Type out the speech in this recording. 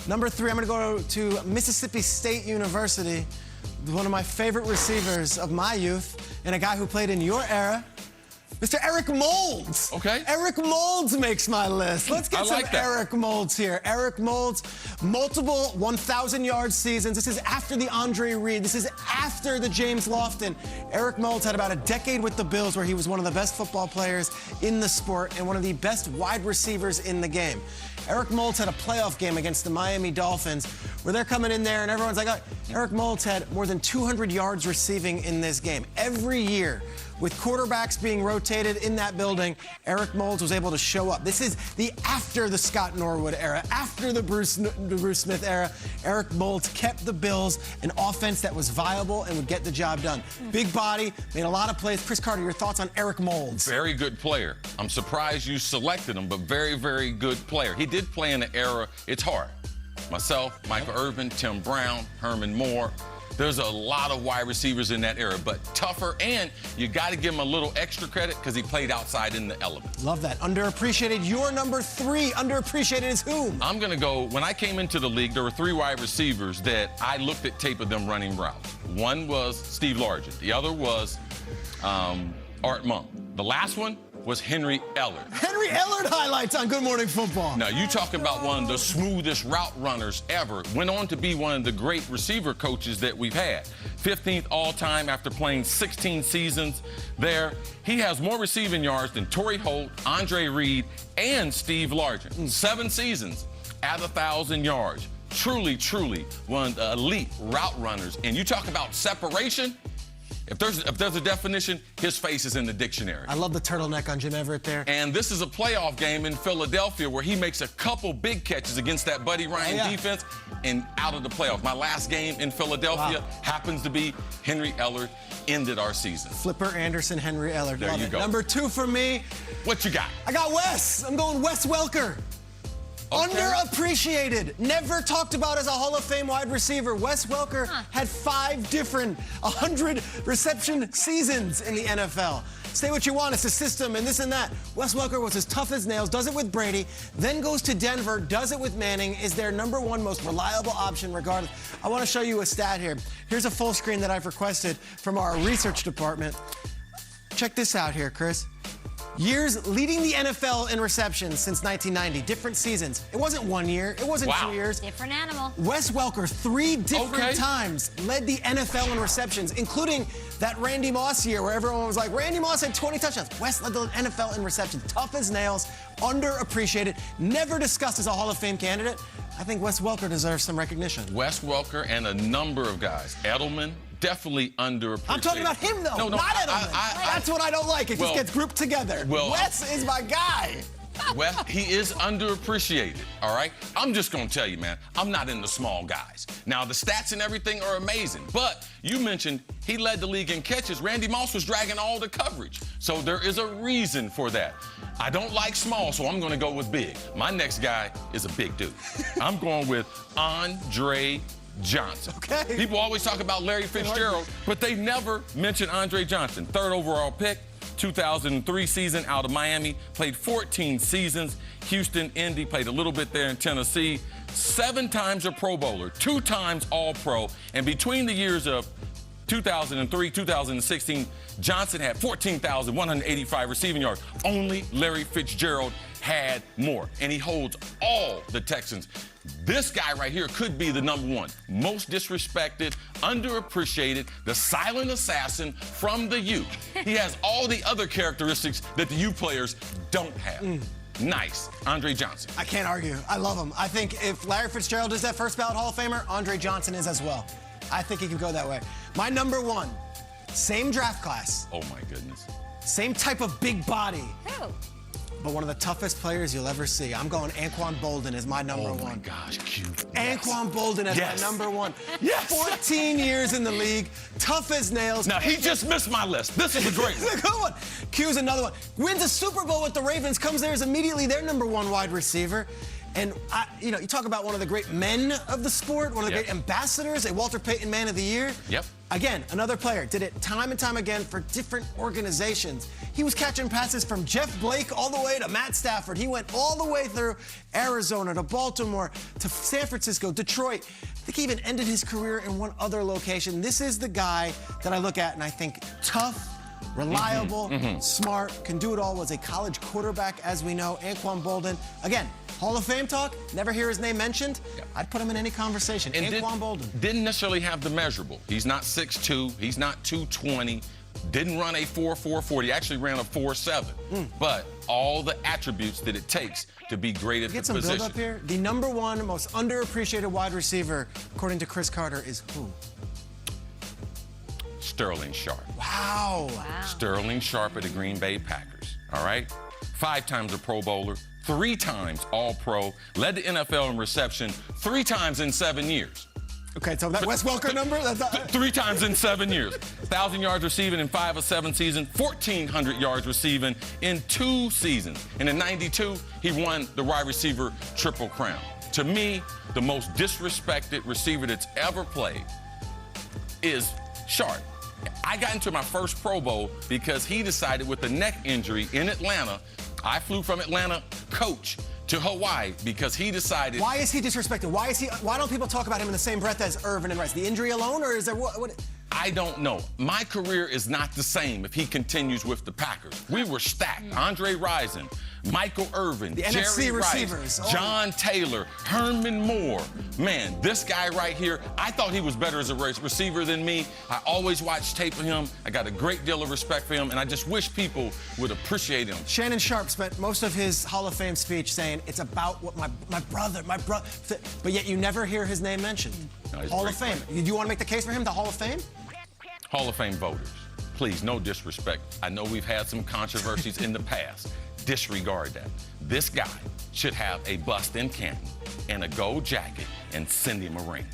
Number 3, I'm going to go to Mississippi State University, one of my favorite receivers of my youth, and a guy who played in your era, Mr. Eric Moulds. Okay. Eric Moulds makes my list. Let's get some like that. Eric Moulds here. Eric Moulds, multiple 1,000-yard seasons. This is after the Andre Reed. This is after the James Lofton. Eric Moulds had about a decade with the Bills where he was one of the best football players in the sport and one of the best wide receivers in the game. Eric Moulds had a playoff game against the Miami Dolphins where they're coming in there and everyone's like, oh, Eric Moulds had more than 200 yards receiving in this game. Every year, with quarterbacks being rotated in that building, Eric Moulds was able to show up. This is the after the Scott Norwood era, after the Bruce Smith era. Eric Moulds kept the Bills an offense that was viable and would get the job done. Big body, made a lot of plays. Chris Carter, your thoughts on Eric Moulds? Very good player. I'm surprised you selected him, but very, very good player. He did play in an era, it's hard. Myself, Michael Irvin, Tim Brown, Herman Moore. There's a lot of wide receivers in that era, but tougher, and you got to give him a little extra credit because he played outside in the element. Love that. Underappreciated. Your number 3, underappreciated is whom? I'm going to go, when I came into the league, there were 3 wide receivers that I looked at tape of them running routes. One was Steve Largent. The other was Art Monk. The last one was Henry Ellard. Henry Ellard highlights on Good Morning Football. Now, you talk about one of the smoothest route runners ever. Went on to be one of the great receiver coaches that we've had. 15th all-time after playing 16 seasons there. He has more receiving yards than Torrey Holt, Andre Reed, and Steve Largent. 7 seasons at 1,000 yards. Truly, truly one of the elite route runners. And you talk about separation. If there's a definition, his face is in the dictionary. I love the turtleneck on Jim Everett there. And this is a playoff game in Philadelphia where he makes a couple big catches against that Buddy Ryan defense and out of the playoff. My last game in Philadelphia happens to be Henry Ellard ended our season. Flipper Anderson, Henry Ellard. There you go. Number 2 for me. What you got? I got Wes. I'm going Wes Welker. Okay. Underappreciated, never talked about as a Hall of Fame wide receiver. Wes Welker had 5 different 100-reception seasons in the NFL. Say what you want, it's a system and this and that. Wes Welker was as tough as nails, does it with Brady, then goes to Denver, does it with Manning, is their number 1 most reliable option regardless. I want to show you a stat here. Here's a full screen that I've requested from our research department. Check this out here, Chris. Years leading the NFL in receptions since 1990. Different seasons. It wasn't 1 year. It wasn't 2 years. Different animal. Wes Welker 3 different times led the NFL in receptions, including that Randy Moss year where everyone was like, Randy Moss had 20 touchdowns. Wes led the NFL in receptions. Tough as nails, underappreciated, never discussed as a Hall of Fame candidate. I think Wes Welker deserves some recognition. Wes Welker and a number of guys. Edelman. Definitely underappreciated. I'm talking about him, though, not Edelman. That's what I don't like. It just gets grouped together. Wes is my guy. Wes, he is underappreciated, all right? I'm just going to tell you, man, I'm not into small guys. Now, the stats and everything are amazing, but you mentioned he led the league in catches. Randy Moss was dragging all the coverage, so there is a reason for that. I don't like small, so I'm going to go with big. My next guy is a big dude. I'm going with Andre Johnson. Okay. People always talk about Larry Fitzgerald, but they never mention Andre Johnson. 3rd overall pick, 2003 season out of Miami, played 14 seasons. Houston, Indy, played a little bit there in Tennessee. 7 times a Pro Bowler, 2 times All-Pro, and between the years of 2003, 2016, Johnson had 14,185 receiving yards. Only Larry Fitzgerald had more, and he holds all the Texans. This guy right here could be the number 1. Most disrespected, underappreciated, the silent assassin from the U. He has all the other characteristics that the U players don't have. Nice. Andre Johnson. I can't argue. I love him. I think if Larry Fitzgerald is that first ballot Hall of Famer, Andre Johnson is as well. I think he could go that way. My number 1, same draft class. Oh, my goodness. Same type of big body. Who? But one of the toughest players you'll ever see. I'm going Anquan Boldin as my number 1. Oh, my gosh, cute. Anquan Boldin as my number 1. Yes. 14 years in the league, tough as nails. Now, he just missed my list. This is a great one. It's a good one. Q's another one. Wins a Super Bowl with the Ravens, comes there as immediately their number 1 wide receiver. And, you know, you talk about one of the great men of the sport, one of the great ambassadors, a Walter Payton Man of the Year. Yep. Again, another player. Did it time and time again for different organizations. He was catching passes from Jeff Blake all the way to Matt Stafford. He went all the way through Arizona to Baltimore to San Francisco, Detroit. I think he even ended his career in one other location. This is the guy that I look at and I think tough, reliable, smart, can do it all, was a college quarterback, as we know. Anquan Boldin, again, Hall of Fame talk, never hear his name mentioned. I'd put him in any conversation. And Anquan Boldin. Didn't necessarily have the measurable. He's not 6'2", he's not 220, didn't run a 4.40, he actually ran a 4.7. But all the attributes that it takes to be great at the position. Get some build up here. The #1 most underappreciated wide receiver, according to Chris Carter, is who? Sterling Sharpe. Wow. Sterling Sharpe of the Green Bay Packers, all right? 5 times a Pro Bowler, 3 times All-Pro, led the NFL in reception 3 times in 7 years. Okay, so that Wes Welker number? That's 3 times in 7 years. 1,000 yards receiving in 5 of 7 seasons, 1,400 yards receiving in 2 seasons. And in '92, he won the wide receiver triple crown. To me, the most disrespected receiver that's ever played is Sharpe. I got into my first Pro Bowl because he decided with a neck injury in Atlanta. I flew from Atlanta, coach, to Hawaii because he decided. Why is he disrespected? Why don't people talk about him in the same breath as Irvin and Rice? The injury alone, or is there what? I don't know. My career is not the same if he continues with the Packers. We were stacked. Andre Rison, Michael Irvin, the Jerry NFC Rice, receivers. John Taylor, Herman Moore. Man, this guy right here, I thought he was better as a receiver than me. I always watched tape of him. I got a great deal of respect for him, and I just wish people would appreciate him. Shannon Sharpe spent most of his Hall of Fame speech saying, it's about what my brother, but yet you never hear his name mentioned. No, Hall of Fame. Do you want to make the case for him, the Hall of Fame? Hall of Fame voters, please, no disrespect. I know we've had some controversies in the past. Disregard that. This guy should have a bust in Canton and a gold jacket and send him a ring.